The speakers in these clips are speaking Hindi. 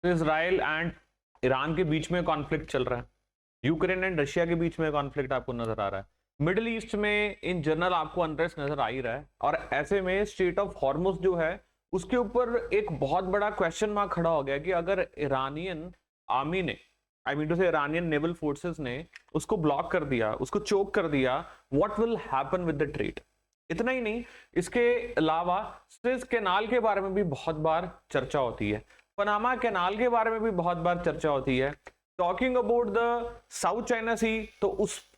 तो इसराइल एंड ईरान के बीच में कॉन्फ्लिक्ट चल रहा है, यूक्रेन एंड रशिया के बीच में कॉन्फ्लिक्ट आपको नजर आ रहा है, मिडिल ईस्ट में इन जनरल आपको अनरेस्ट नजर आ ही रहा है। और ऐसे में स्ट्रेट ऑफ हॉर्मुज जो है उसके ऊपर एक बहुत बड़ा क्वेश्चन मार्क खड़ा हो गया कि अगर ईरानियन आर्मी ने, आई मीन टू से ईरानियन नेवल फोर्सेस ने उसको ब्लॉक कर दिया, उसको चोक कर दिया, what will happen with the trade. इतना ही नहीं, इसके अलावा स्विस कैनाल के बारे में भी बहुत बार चर्चा होती है, पनामा कैनाल के बारे में भी बहुत बार चर्चा होती है। Talking about the South China Sea, तो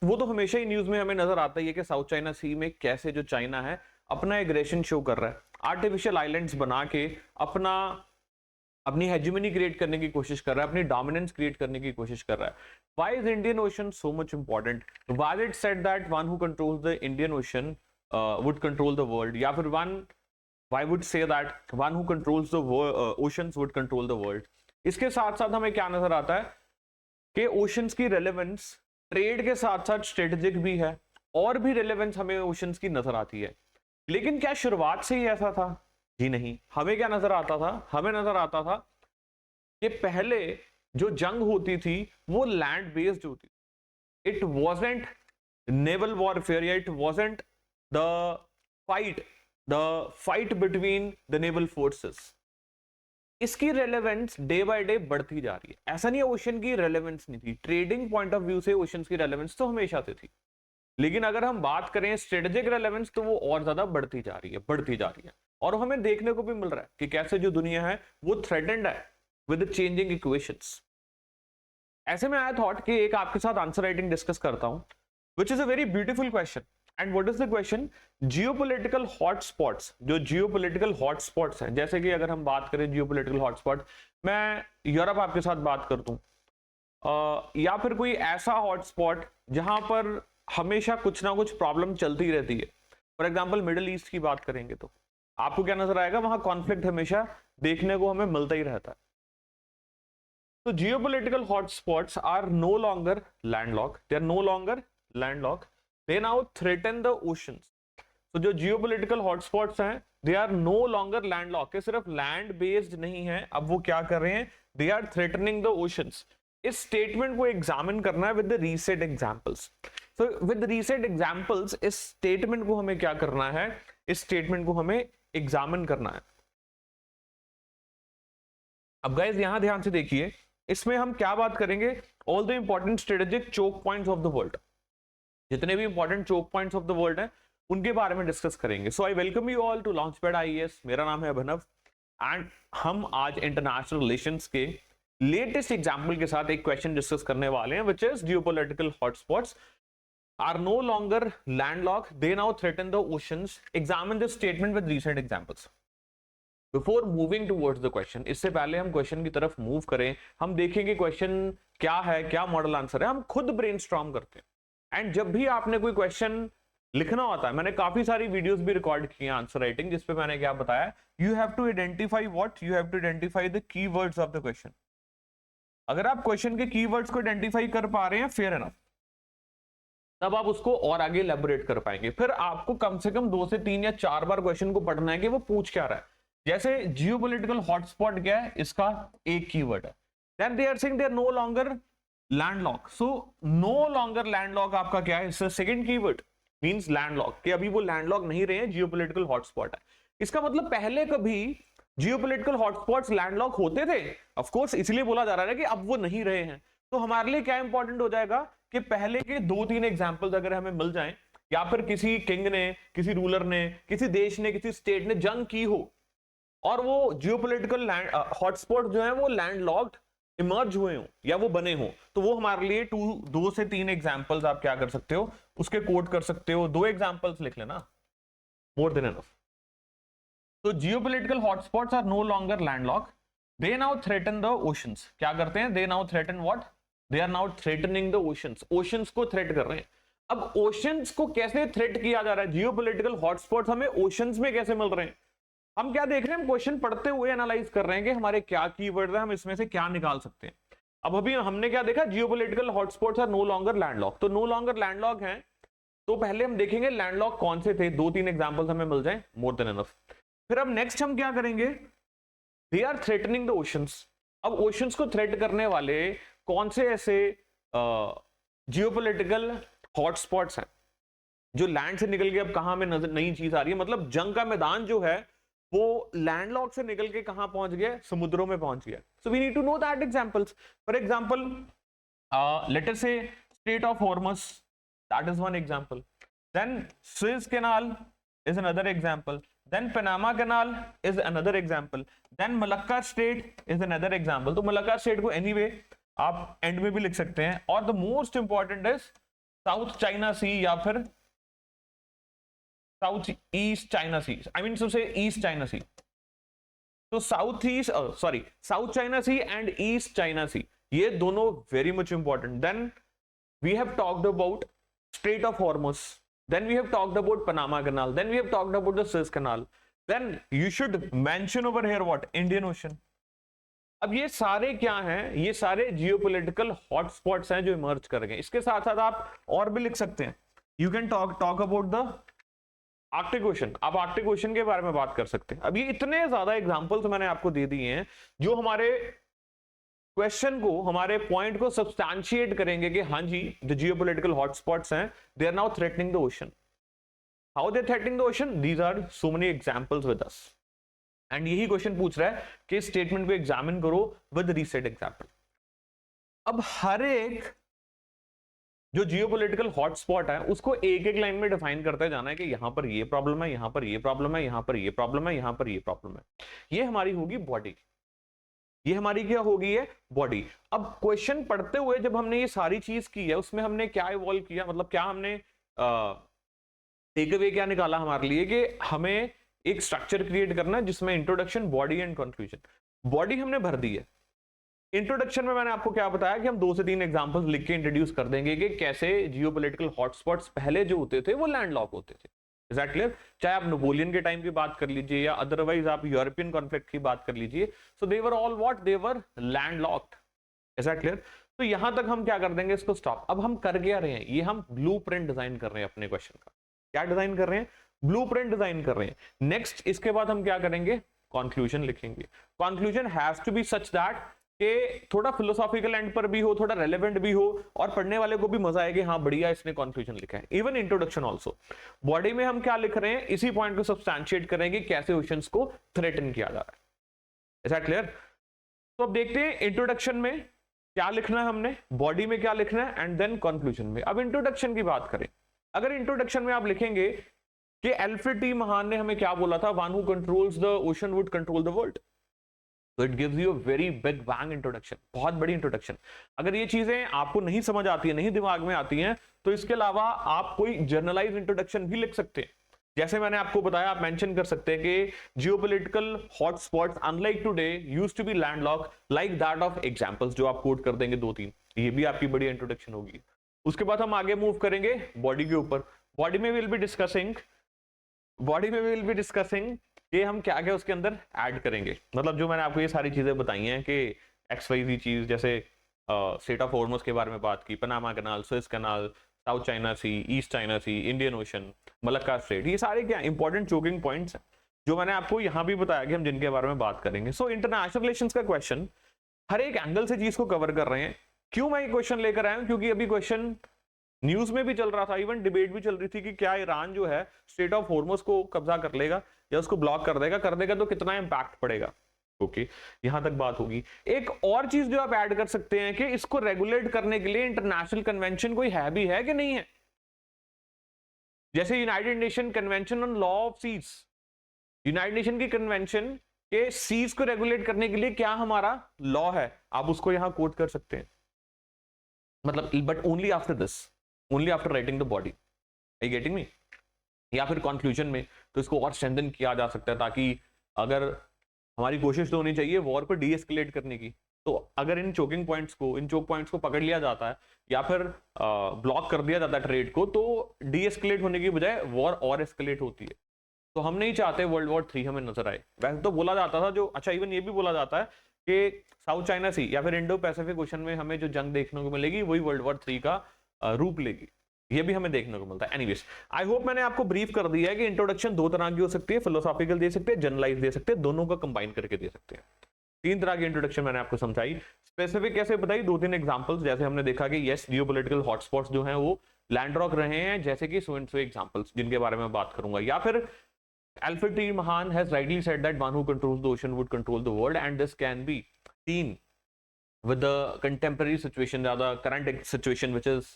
वो तो हमेशा ही न्यूज में हमें नजर आता ही है कि साउथ चाइना सी में कैसे जो चाइना है अपना एग्रेशन शो कर रहा है, आर्टिफिशियल आइलैंड्स बना के अपनी हेजेमनी क्रिएट करने की कोशिश कर रहा है, अपनी डोमिनेंस क्रिएट करने की कोशिश कर रहा है। Why is Indian ocean so much important? Why it said that one who controls the Indian ocean would control the world, या फिर why would say that one who controls the oceans would control the world? इसके साथ साथ हमें क्या नजर आता है कि ओशंस की रेलेवेंस ट्रेड के साथ साथ स्ट्रेटेजिक भी है, और भी रेलेवेंस हमें ओशंस की नजर आती है। लेकिन क्या शुरुआत से ही ऐसा था? जी नहीं। हमें क्या नजर आता था? हमें नजर आता था कि पहले जो जंग होती थी वो लैंड बेस्ड होती थी, इट वॉजेंट नेवल वॉरफेयर, या it wasn't the fight between the naval forces। इसकी रेलेवेंस डे बाय डे बढ़ती जा रही है। ऐसा नहीं है ओशन की रेलेवेंस नहीं थी, ट्रेडिंग पॉइंट ऑफ व्यू से ओशन की रेलेवेंस तो हमेशा से थी, लेकिन अगर हम बात करें स्ट्रेटेजिक रेलेवेंस तो वो और ज्यादा बढ़ती जा रही है। और हमें देखने को भी मिल रहा है कि कैसे जो दुनिया है वो थ्रेटेंड है विद चेंजिंग इक्वेशंस। ऐसे में आई थॉट कि एक आपके साथ आंसर राइटिंग डिस्कस करता हूं, which is a very beautiful question. And what is the question? Geopolitical hotspots, जो जियोपॉलिटिकल हॉटस्पॉट्स हैं, जैसे कि अगर हम बात करें जियोपॉलिटिकल हॉटस्पॉट, मैं यूरोप आपके साथ बात कर दूं, या फिर कोई ऐसा हॉटस्पॉट जहां पर हमेशा कुछ ना कुछ प्रॉब्लम चलती रहती है, फॉर एग्जाम्पल मिडिल ईस्ट की बात करेंगे तो आपको क्या नजर आएगा? वहां कॉन्फ्लिक्ट हमेशा देखने को हमें मिलता ही रहता है। तो geopolitical hotspots are no longer landlocked, they are no longer landlocked, they now threaten the oceans। तो जो जियोपॉलिटिकल हॉटस्पॉट्स हैं they are no longer landlocked, के सिर्फ लैंड बेस्ड नहीं है, अब वो क्या कर रहे हैं? They are threatening the oceans. इस स्टेटमेंट को एग्जामिन करना है विद द रीसेंट एग्जांपल्स। तो विद रीसेंट एग्जांपल्स इस स्टेटमेंट को हमें क्या करना है? इस स्टेटमेंट को हमें एग्जामिन करना है। अब गाइस यहां ध्यान से देखिए, इसमें हम क्या बात करेंगे? All the important strategic choke points of the world, जितने भी important choke points of the world हैं उनके बारे में डिस्कस करेंगे। So I welcome you all to Launchpad IAS. मेरा नाम है अभिनव एंड हम आज इंटरनेशनल रिलेशंस के लेटेस्ट एग्जांपल के साथ एक क्वेश्चन डिस्कस करने वाले हैं, which is geopolitical hotspots are no longer landlocked, they now threaten the oceans. Examine this statement with recent examples. Before moving towards the question, इससे पहले हम क्वेश्चन की तरफ मूव करें, हम देखेंगे क्वेश्चन क्या है, क्या मॉडल आंसर है, हम खुद ब्रेनस्टॉर्म करते हैं। एंड जब भी आपने कोई क्वेश्चन लिखना होता है, मैंने काफी सारी वीडियोस भी रिकॉर्ड की हैं आंसर राइटिंग, जिसपे मैंने क्या बताया, you have to identify what, you have to identify the keywords of the question. अगर आप क्वेश्चन के कीवर्ड्स को आइडेंटिफाई कर पा रहे हैं, फेयर एनफ, तब आप उसको और आगे एलैबोरेट कर पाएंगे। फिर आपको कम से कम 2 से 3 या 4 बार क्वेश्चन को पढ़ना है कि वो पूछ क्या रहा है। जैसे जियोपॉलिटिकल हॉटस्पॉट क्या है, इसका एक कीवर्ड है, then they are saying they are no longer landlocked. So no longer landlocked आपका क्या है? इससे सेकंड कीवर्ड मींस लैंडलॉक, कि अभी वो लैंडलॉक नहीं रहे हैं, जियोपॉलिटिकल हॉटस्पॉट है। इसका मतलब पहले कभी जियोपॉलिटिकल हॉटस्पॉट्स लैंडलॉक होते थे, ऑफ कोर्स, इसलिए बोला जा रहा है कि अब वो नहीं रहे हैं। तो हमारे लिए क्या इंपॉर्टेंट हो जाएगा कि पहले के 2-3 एग्जांपल्स अगर हमें मिल जाएं, या फिर किसी किंग ने, किसी रूलर ने, किसी देश ने, किसी स्टेट ने जंग की हो और वो जियोपॉलिटिकल हॉटस्पॉट जो है वो लैंडलॉक्ड इमर्ज हुए हो या वो बने हो, तो वो हमारे लिए 2 से 3 एग्जांपल्स आप क्या कर सकते हो, उसके कोट कर सकते हो। 2 एग्जांपल्स लिख लेना, मोर देन एनफ। तो geopolitical hotspots are no longer landlocked, they now threaten the oceans. क्या करते हैं? They now threaten what? They are now threatening the oceans. Oceans को थ्रेट कर रहे हैं। अब ओशंस को कैसे थ्रेट किया जा रहा है? जियोपॉलिटिकल हॉटस्पॉट्स हमें ओशंस में कैसे मिल रहे हैं? हम क्या देख रहे हैं? हम क्वेश्चन पढ़ते हुए एनालाइज कर रहे हैं कि हमारे क्या कीवर्ड है, हम इसमें से क्या निकाल सकते हैं। अब अभी हमने क्या देखा? Geopolitical hotspots are no longer landlocked. तो नो लॉन्गर लैंडलॉक हैं, तो पहले हम देखेंगे लैंडलॉक कौन से थे। 2-3 एग्जांपल्स हमें मिल जाए, मोर देन एनफ। फिर अब नेक्स्ट हम क्या करेंगे? They are threatening the oceans. अब ओशंस को थ्रेट करने वाले कौन से ऐसे जियोपॉलिटिकल हॉटस्पॉट्स हैं जो लैंड से निकल के अब कहां में नजर नई चीज आ रही है, मतलब जंग का मैदान जो है वो लैंडलॉक से निकल के कहां पहुंच गया, समुद्रों में पहुंच गया. So we need to know that examples. For example let us say strait of Hormuz, that is one example. Then Suez canal is another example. Then Panama Canal is another example. Then Malacca Strait is another example. तो Malacca Strait को anyway आप एंड में भी लिख सकते हैं. और the most important is South China Sea या फिर South East China Sea. I mean to say East China Sea. तो South China Sea and East China Sea ये दोनों very much important. Then we have talked about Strait of Hormuz. Then we have talked about Panama Canal. Then we have talked about the Suez Canal. Then you should mention over here what? Indian Ocean. अब ये सारे क्या हैं? ये सारे जियोपॉलिटिकल हॉटस्पॉट्स हैं जो इमर्ज कर गए. इसके साथ साथ आप और भी लिख सकते हैं. You can talk about the Arctic ocean. आप आर्कटिक ओशन के बारे में बात कर सकते हैं. अब ये इतने ज्यादा एग्जांपल्स मैंने आपको दे दिए हैं जो हमारे क्वेश्चन को, हमारे पॉइंट को सब्सटैंशिएट करेंगे कि हाँ जी द जियोपॉलिटिकल हॉटस्पॉट्स हैं, they are now threatening the ocean. How they threatening the ocean? These are so many examples with us. And यही क्वेश्चन पूछ रहा है कि स्टेटमेंट को एग्जामिन करो विद रीसेट एग्जांपल. अब हर एक जो जियोपॉलिटिकल हॉटस्पॉट है उसको एक एक लाइन में डिफाइन करते जाना है कि यहां पर ये प्रॉब्लम है, यहां पर ये प्रॉब्लम है, यहां पर ये प्रॉब्लम है, यहां पर ये प्रॉब्लम है. ये हमारी होगी बॉडी. ये हमारी क्या होगी? है बॉडी. अब क्वेश्चन पढ़ते हुए जब हमने ये सारी चीज की है उसमें हमने क्या इवॉल्व किया, मतलब क्या हमने टेक अवे क्या निकाला हमारे लिए कि हमें एक स्ट्रक्चर क्रिएट करना है जिसमें introduction, body and conclusion. Body हमने भर दी है. इंट्रोडक्शन में मैंने आपको क्या बताया कि हम 2 से 3 एग्जांपल्स लिख के इंट्रोड्यूस कर देंगे कि कैसे जियोपॉलिटिकल हॉटस्पॉट्स पहले जो होते थे वो लैंडलॉक होते थे. Is that clear? चाहे आप नेपोलियन के टाइम की बात कर लीजिए या अदरवाइज आप यूरोपियन कॉन्फ्लिक्ट की बात कर लीजिए. So they were all what? They were landlocked. Is that clear? तो यहां तक हम क्या कर देंगे, इसको स्टॉप. अब हम कर क्या रहे हैं? ये हम ब्लूप्रिंट डिजाइन कर रहे हैं अपने क्वेश्चन का. क्या डिजाइन कर रहे हैं? ब्लूप्रिंट डिजाइन कर रहे हैं. नेक्स्ट इसके बाद हम क्या करेंगे? कंक्लूजन लिखेंगे. Conclusion has to be such that कि थोड़ा फिलोसॉफिकल एंड पर भी हो, थोड़ा रेलेवेंट भी हो और पढ़ने वाले को भी मजा आए कि हाँ बढ़िया इसने कंक्लूजन लिखा है. Even introduction also. बॉडी में हम क्या लिख रहे हैं? इसी पॉइंट को सब्सटैंशिएट करेंगे कैसे ओशंस को थ्रेटन किया जा रहा है. Is that clear? तो अब देखते हैं इंट्रोडक्शन में क्या लिखना है हमने, बॉडी में क्या लिखना है एंड देन कंक्लूजन में. अब इंट्रोडक्शन की बात करें. अगर इंट्रोडक्शन में आप लिखेंगे कि अल्फ्रेड टी महान ने हमें क्या बोला था, one who controls the ocean would control the world. तो it gives you a very big bang introduction, बहुत बड़ी इंट्रोडक्शन. अगर ये चीजें आपको नहीं समझ आती है, नहीं दिमाग में आती हैं, तो इसके अलावा आप कोई जर्नलाइज इंट्रोडक्शन भी लिख सकते हैं. जैसे मैंने आपको बताया, आप मेंशन कर सकते हैं कि geopolitical hotspots unlike today used to be landlocked like that of examples, जो आप कोट कर देंगे 2-3. ये भी आपकी बड़ी इंट्रोडक्शन होगी. उसके बाद हम आगे मूव करेंगे बॉडी के ऊपर. बॉडी में विल बी डिस्कसिंग कि हम क्या क्या उसके अंदर ऐड करेंगे. मतलब जो मैंने आपको ये सारी चीजें बताई हैं कि XYZ चीज, जैसे स्ट्रेट ऑफ हॉर्मस के बारे में बात की, Panama Canal, Suez Canal, South China Sea, East China Sea, Indian Ocean, Malacca Strait, ये सारे क्या इंपॉर्टेंट चोकिंग पॉइंट्स हैं जो मैंने आपको यहाँ भी बताया कि हम जिनके बारे में बात करेंगे. सो इंटरनेशनल रिलेशंस का क्वेश्चन हर एक एंगल से चीज को कवर कर रहे हैं. क्यों मैं ये क्वेश्चन लेकर आया हूं? क्योंकि अभी क्वेश्चन न्यूज में भी चल रहा था, इवन डिबेट भी चल रही थी कि क्या ईरान जो है स्ट्रेट ऑफ हॉर्मस को कब्जा कर लेगा या उसको ब्लॉक कर देगा तो कितना इंपैक्ट पड़ेगा. ओके, यहां तक बात होगी. एक और चीज जो आप ऐड कर सकते हैं कि इसको रेगुलेट करने के लिए इंटरनेशनल कन्वेंशन कोई है भी है कि नहीं है. जैसे united nation convention on law of seas, united nation की कन्वेंशन के सीज को रेगुलेट करने के लिए क्या हमारा लॉ है, आप उसको यहां कोट कर सकते हैं. मतलब but only after this, only after writing the body. Are you getting me? या फिर कंक्लूजन में तो इसको और स्ट्रेंथन किया जा सकता है, ताकि अगर हमारी कोशिश तो होनी चाहिए वॉर को डी एस्केलेट करने की. तो अगर इन चोक पॉइंट्स को पकड़ लिया जाता है या फिर ब्लॉक कर दिया जाता है ट्रेड को, तो डी एस्केलेट होने की बजाय वॉर और एस्केलेट होती है. तो हम नहीं चाहते वर्ल्ड वॉर 3 हमें नजर आए. वैसे तो बोला जाता था, जो अच्छा इवन ये भी बोला जाता है कि साउथ चाइना सी या फिर इंडो पैसिफिक ओशन में हमें जो जंग देखने को मिलेगी वही वर्ल्ड वॉर 3 का रूप लेगी. ये भी हमें देखने को मिलता है. एनीवेज, आई होप मैंने आपको ब्रीफ कर दिया है कि इंट्रोडक्शन 2 तरह की हो सकती है, फिलोसॉफिकल दे सकते हैं, जनरलाइज दे सकते हैं, दोनों का कंबाइन करके दे सकते हैं. तीन तरह की इंट्रोडक्शन मैंने आपको समझाई। स्पेसिफिक कैसे बताई, 2-3 एग्जांपल्स, जैसे हमने देखा कि यस जियोपॉलिटिकल हॉटस्पॉट्स जो हैं वो लैंड रॉक रहे हैं, जैसे कि सो एंड सो एग्जांपल्स जिनके बारे में बात करूंगा। या फिर Alfred T. Mahan has rightly said that one who controls the ocean would control the world, and this can be seen with the contemporary situation, the current situation, which is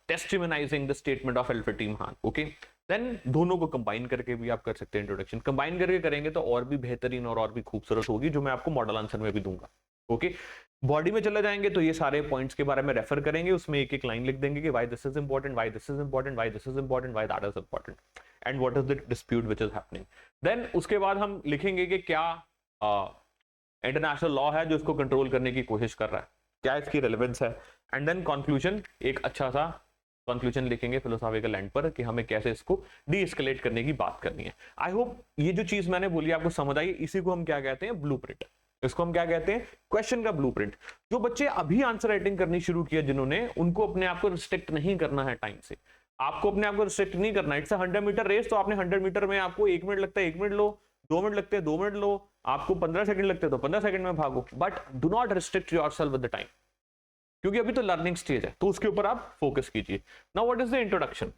testimonizing the statement of Alfred T. Mahan. Okay, then दोनों को कंबाइन करके भी आप कर सकते हैं इंट्रोडक्शन। कंबाइन करके करेंगे तो और भी बेहतरीन और भी खूबसूरत होगी, जो मैं आपको मॉडल आंसर में भी दूंगा। ओके, बॉडी में चले जाएंगे तो ये सारे पॉइंट्स के बारे में रेफर करेंगे, उसमें एक एक लाइन लिख देंगे कि why this is important, why this is important, why this is important, why that is important, and what is the dispute which is happening. Then उसके बाद हम लिखेंगे कि क्या इंटरनेशनल लॉ है जो इसको कंट्रोल करने की कोशिश कर रहा है, क्या इसकी रेलेवेंस है, एंड देन कंक्लूजन, एक अच्छा सा कंक्लूजन लिखेंगे फिलोसॉफिकल एंड पर कि हमें कैसे इसको डी एस्केलेट करने की बात करनी है। आई होप ये जो चीज मैंने बोली आपको समझ आई। इसी को हम क्या कहते हैं, ब्लूप्रिंट। इसको हम क्या कहते हैं, क्वेश्चन का ब्लूप्रिंट। जो बच्चे अभी आंसर राइटिंग करनी शुरू किया जिन्होंने, उनको अपने आप को रिस्ट्रिक्ट नहीं करना है टाइम से। आपको अपने आप को रिस्ट्रिक्ट नहीं करना। इट्स 100 मीटर रेस, तो आपने 100 मीटर में आपको 1 मिनट लगता है 1 मिनट लो, 2 मिनट लगते हैं 2 मिनट लो, आपको 15 सेकंड लगते हैं तो 15 सेकंड में भागो, but do not restrict yourself with the time, क्योंकि अभी तो लर्निंग स्टेज है, तो उसके ऊपर आप फोकस कीजिए। Now what is the introduction.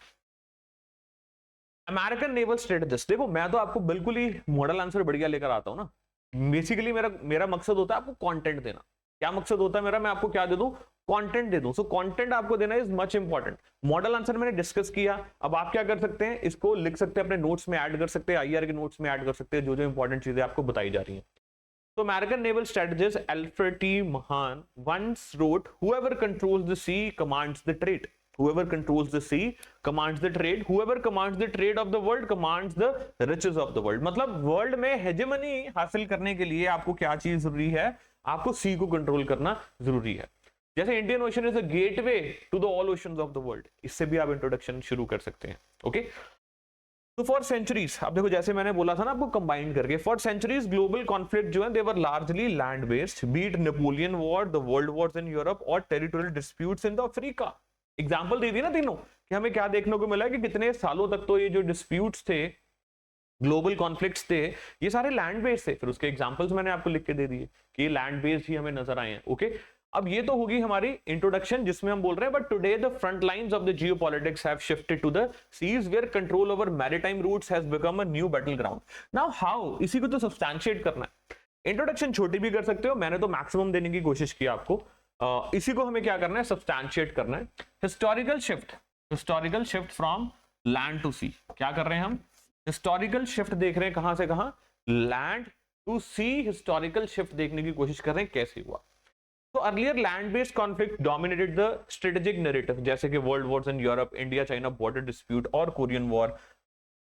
American naval strategist. देखो मैं तो आपको बिल्कुल ही मॉडल आंसर बढ़िया लेकर आता हूं ना। बेसिकली मेरा मकसद होता है आपको कंटेंट देना। क्या मकसद होता है मेरा, मैं आपको क्या दे दूं, कंटेंट दे दूं। सो कंटेंट आपको देना is much important. Model answer मैंने डिस्कस किया, अब आप क्या कर सकते हैं, इसको लिख सकते हैं, अपने नोट्स में ऐड कर सकते हैं, आईआर के नोट्स में ऐड कर सकते हैं, जो जो इंपॉर्टेंट चीजें आपको बताई जा रही हैं। So American naval strategist Alfred T. Mahan once wrote, "Whoever controls the sea commands the trade. Whoever controls the sea commands the trade. Whoever commands the trade of the world commands the riches of the world." मतलब वर्ल्ड में हेजेमनी हासिल करने के लिए आपको क्या चीज जरूरी है, आपको सी को कंट्रोल करना जरूरी है। जैसे Indian ocean is a gateway to the all oceans of the world, इससे भी आप इंट्रोडक्शन शुरू कर सकते हैं। ओके, तो फॉर सेंचुरीज, अब देखो जैसे मैंने बोला था ना आपको कंबाइन करके, फॉर सेंचुरीज ग्लोबल कॉन्फ्लिक्ट जो है they were largely land based, be it Napoleon war, the world wars in Europe और territorial disputes in the Africa. Example दे दी ना तीनों कि हमें क्या देखने को मिला कि कितने सालों तक तो ये जो डिस्प्यूट्स थे, ग्लोबल कॉन्फ्लिक्ट्स थे, ये सारे लैंड बेस्ड थे। फिर उसके एग्जांपल्स मैंने आपको लिख के दे दिए कि लैंड बेस्ड ही हमें नजर आए हैं। ओके, अब ये तो होगी हमारी इंट्रोडक्शन जिसमें हम बोल रहे हैं but today the front lines of the geopolitics have shifted to the seas where control over maritime routes has become a new battle ground. Now how, इसी को तो सब्सटैंशिएट करना है। इंट्रोडक्शन छोटी भी कर सकते हो, मैंने तो मैक्सिमम देने की कोशिश की आपको। इसी को हमें क्या करना है, सब्सटैंशिएट करना है। Historical shift from land to sea. क्या कर रहे हैं हम, हिस्टोरिकल शिफ्ट देख रहे हैं, कहां से कहां, land to sea. Historical shift देखने की कोशिश कर रहे हैं कैसे हुआ। तो earlier land based conflict dominated the strategic narrative, जैसे कि world wars in Europe, India China border dispute और कोरियन वॉर।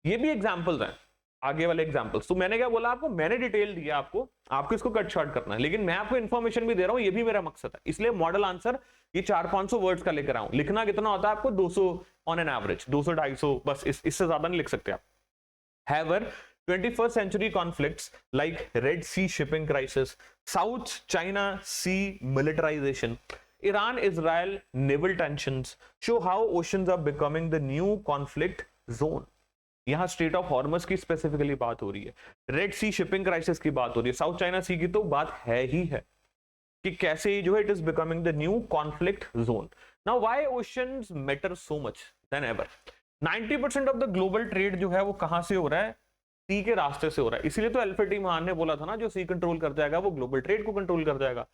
ये भी एग्जांपल्स हैं, आगे वाले एग्जांपल्स। तो मैंने क्या बोला आपको, मैंने डिटेल दिया आपको इसको कट शॉर्ट करना है, लेकिन मैं आपको इन्फॉर्मेशन भी दे रहा हूं, ये भी मेरा मकसद है। इसलिए मॉडल आंसर ये 400-500 वर्ड्स का लेकर आऊं। लिखना कितना होता है आपको, 200 ऑन एन एवरेज, 200-250, बस इससे ज्यादा नहीं लिख सकते आप। However, 21st century conflicts like Red Sea shipping crisis, South China Sea militarization, Iran-Israel naval tensions show how oceans are becoming the new conflict zone. यहां स्ट्रेट ऑफ हॉर्मस की स्पेसिफिकली बात हो रही है, रेड सी शिपिंग क्राइसिस की बात हो रही है, साउथ चाइना सी की तो बात है ही है कि कैसे जो है it is becoming the new conflict zone. Now why oceans matter so much then ever. 90% of the global trade जो है वो कहां से हो रहा है, सी के रास्ते से हो रहा है। इसलिए तो एल्फ्रेड टी महान ने बोला था ना, जो सी कंट्रोल कर जाएगा वो ग्लोबल ट्रेड को कंट्रोल कर जाएगा।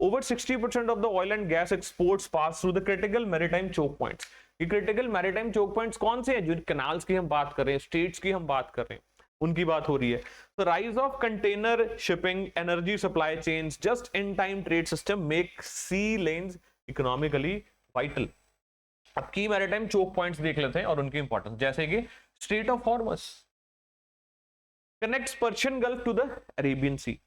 Over 60% of the oil and gas exports pass through the critical maritime choke points. ये क्रिटिकल मैरीटाइम चोक पॉइंट्स कौन से हैं, जो कैनाल्स की हम बात कर रहे हैं, स्टेट्स की हम बात कर रहे हैं, उनकी बात हो रही है। तो rise of container shipping, energy supply chains, just in time trade system make sea lanes economically vital. अब की मैरीटाइम चोक पॉइंट्स देख लेते हैं और उनकी इंपॉर्टेंस, जैसे कि strait of Hormuz connects Persian Gulf to the Arabian Sea.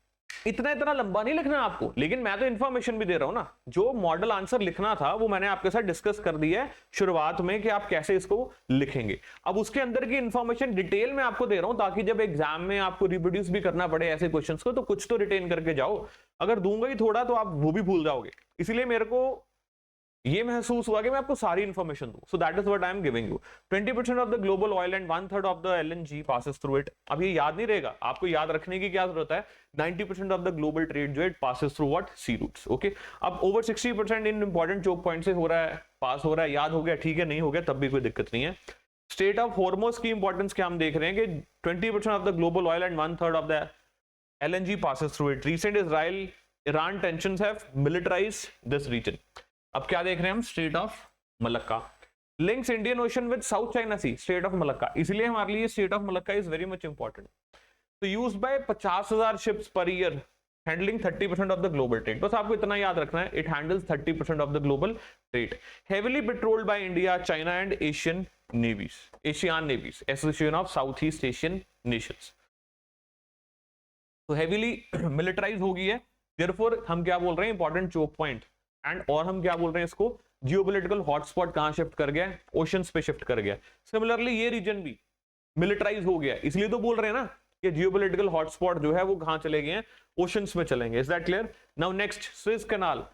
इतना लंबा नहीं लिखना आपको, लेकिन मैं तो इंफॉर्मेशन भी दे रहा हूं ना। जो मॉडल आंसर लिखना था वो मैंने आपके साथ डिस्कस कर दिया है शुरुआत में कि आप कैसे इसको लिखेंगे। अब उसके अंदर की इंफॉर्मेशन डिटेल में आपको दे रहा हूं, ताकि जब एग्जाम में आपको रिप्रोड्यूस भी करना पड़े ऐसे क्वेश्चंस को, तो कुछ तो रिटेन करके जाओ। अगर दूंगा ही थोड़ा तो आप वो भी भूल जाओगे। इसलिए मेरे को ये महसूस हुआ कि मैं आपको सारी इंफॉर्मेशन दूं, so that is what I am giving you. 20% of the global oil and 1/3 of the LNG passes through it. अब ये याद नहीं रहेगा, आपको याद रखने की क्या जरूरत है, 90% ऑफ द ग्लोबल ट्रेड जो है passes through what, sea routes. Okay, अब ओवर 60% इन इंपॉर्टेंट चोक पॉइंट से हो रहा है, पास हो रहा है, याद हो गया, ठीक है, नहीं हो गया तब भी कोई दिक्कत नहीं है। स्टेट ऑफ हॉर्मोज की इंपॉर्टेंस क्या हम देख रहे हैं कि 20% of the global oil and 1/3 of the LNG passes through it. Recent Israel-Iran tensions have militarized this region. अब क्या देख रहे हैं हम, state of Malacca links Indian Ocean with South China Sea, state of Malacca. इसलिए हमारे लिए state of Malacca is very much important. तो used by 50,000 ships per year, handling 30% of the global trade. बस आपको इतना याद रखना है, it handles 30% of the global trade. Heavily patrolled by India, China and Asian navies, Association of South East Asian Nations. तो हेवीली मिलिटराइज हो गई है, देयरफॉर हम क्या बोल रहे हैं, इंपॉर्टेंट चोक पॉइंट। एंड और हम क्या बोल रहे हैं इसको, जियोपॉलिटिकल हॉटस्पॉट कहां शिफ्ट कर गया, ओशंस पे शिफ्ट कर गया। सिमिलरली ये रीजन भी मिलिटराइज हो गया, इसलिए तो बोल रहे हैं ना कि जियोपॉलिटिकल हॉटस्पॉट जो है वो कहां चले गए हैं, ओशंस में चलेंगे। Is that clear? Now next, Swiss canal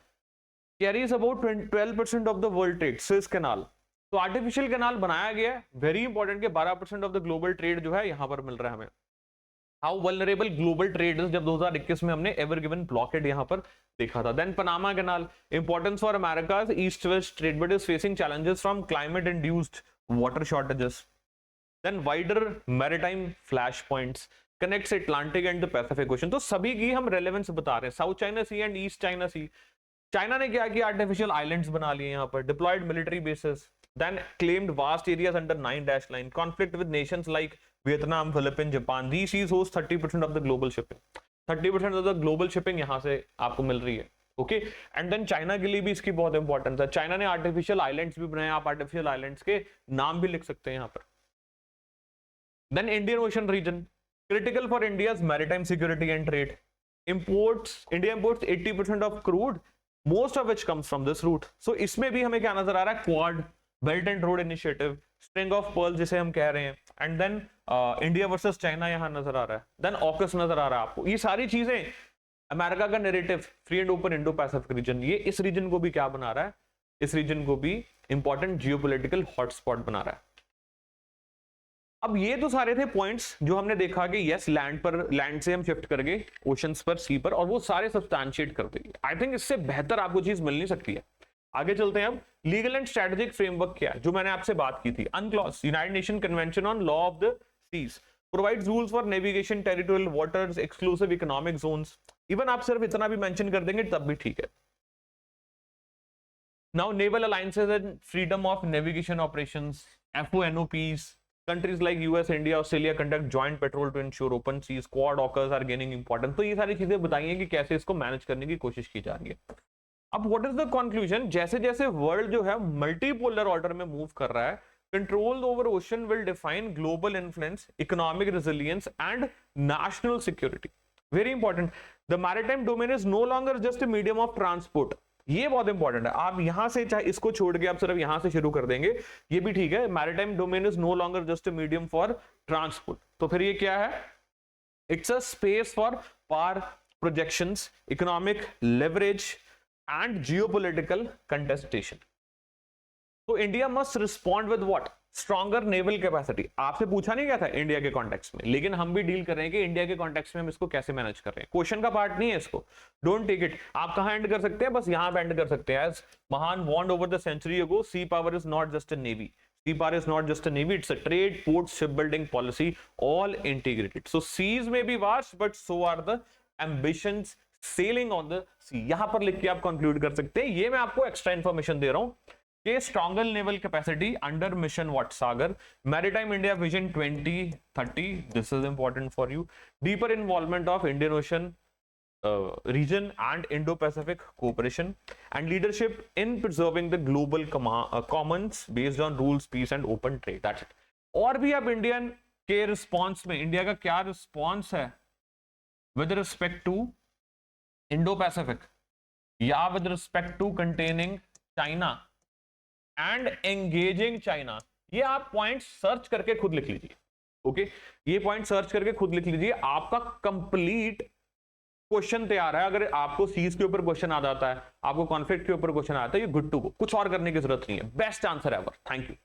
carries about 12% of the world trade. Swiss canal, तो आर्टिफिशियल कैनाल बनाया गया, वेरी इंपॉर्टेंट के 12% ऑफ द ग्लोबल ट्रेड जो है यहां पर मिल रहा है हमें। How vulnerable global trade is, जब 2021 में हमने एवर गिवन ब्लॉकेड यहां पर देखा था। Then Panama canal, importance for Americas east west trade but is facing challenges from climate induced water shortages. Then wider maritime flash points, connects Atlantic and the Pacific ocean. तो सभी की हम रेलेवेंस बता रहे हैं, south China sea and east China sea. China ने क्या किया, आर्टिफिशियल आइलैंड्स बना लिए यहाँ पर, deployed military bases, then claimed vast areas under 9 line, conflict with Nations like Vietnam, Philippine, Japan. These seas host 30% of the global shipping. 30% of the global shipping यहां से आपको मिल रही है। ओके, एंड देन चाइना के लिए भी इसकी बहुत इंपॉर्टेंस है। चाइना ने आर्टिफिशियल आइलैंड्स भी बनाए, आप आर्टिफिशियल आइलैंड्स के नाम भी लिख सकते हैं यहाँ पर। Then Indian Ocean region, critical for India's maritime security and trade. Imports, India imports 80% of crude, most of which comes from this route. So इसमें भी हमें क्या नजर आ रहा है, Quad, belt and road initiative, string of pearl जिसे हम कह रहे हैं, and then India versus China यहां नजर आ रहा है, देन ऑकस नजर आ रहा है आपको। ये सारी चीजें अमेरिका का narrative, free and open Indo Pacific region, ये इस रीजन को भी क्या बना रहा है, इस रीजन को भी इंपॉर्टेंट जियोपॉलिटिकल हॉटस्पॉट बना रहा है। अब ये तो सारे थे पॉइंट्स जो हमने देखा कि यस लैंड पर, लैंड से हम शिफ्ट कर गए ओशंस पर, सी पर, और वो सारे सब्सटैंशिएट कर देंगे। आई थिंक इससे बेहतर आपको चीज मिल नहीं सकती है। आगे चलते हैं। अब लीगल एंड स्ट्रेटेजिक फ्रेमवर्क क्या है, जो मैंने आपसे बात की थी, UNCLOS united nation convention on law of the seas provides rules for navigation, territorial waters, exclusive economic zones. Even आप सिर्फ इतना भी मेंशन कर देंगे तब भी ठीक है। Now naval alliances and freedom of navigation operations, FONOPs, countries like US, India, Australia conduct joint patrol to ensure open seas, quad AUKUS are gaining importance। तो ये सारी चीजें बताइए कि कैसे इसको मैनेज करने की कोशिश की जा रही है। अब व्हाट इज द कंक्लूजन, जैसे जैसे वर्ल्ड जो है मल्टीपोलर ऑर्डर में मूव कर रहा है, control over ocean will define global influence, economic resilience and national security. Very important, the maritime domain is no longer just a medium of transport. ये बहुत इंपॉर्टेंट है। आप यहां से चाहे इसको छोड़ के आप सिर्फ यहां से शुरू कर देंगे, ये भी ठीक है। Maritime domain is no longer just a medium for transport. तो फिर ये क्या है, it's a space for power projections, economic leverage and geopolitical contestation. तो India must respond with what, stronger naval capacity. आपसे पूछा नहीं गया था इंडिया के कॉन्टेक्स्ट में, लेकिन हम भी डील कर रहे हैं कि इंडिया के कॉन्टेक्स्ट में हम इसको कैसे मैनेज कर रहे हैं। क्वेश्चन का पार्ट नहीं है इसको, डोंट टेक इट। आप कहां एंड कर सकते हैं, बस यहां एंड कर सकते हैं। As Mahan warned over the century ago, sea power is not just a navy, sea power is not just a navy, it's a trade, port, ship building policy, all integrated. So seas may be vast but so are the ambitions sailing on the sea. यहां पर लिख के आप कंक्लूड कर सकते हैं। ये मैं आपको एक्स्ट्रा इंफॉर्मेशन दे रहा हूं कि stronger naval capacity under mission what Sagar, maritime India vision 2030, this is important for you, deeper involvement of Indian ocean region and Indo-Pacific cooperation, and leadership in preserving the global commons based on rules, peace and open trade. That's it. और भी आप इंडियन के रिस्पॉन्स में, इंडिया का क्या रिस्पॉन्स है विद रिस्पेक्ट टू Indo-Pacific या with respect to containing China and engaging China, ये आप पॉइंट सर्च करके खुद लिख लीजिए। ओके, ये पॉइंट सर्च करके खुद लिख लीजिए। आपका कंप्लीट क्वेश्चन तैयार है। अगर आपको सीज के ऊपर क्वेश्चन आ जाता है, आपको कॉन्फ्लिक्ट के ऊपर क्वेश्चन आता है, ये गुड टू गो, कुछ और करने की जरूरत नहीं है। Best answer ever. Thank you.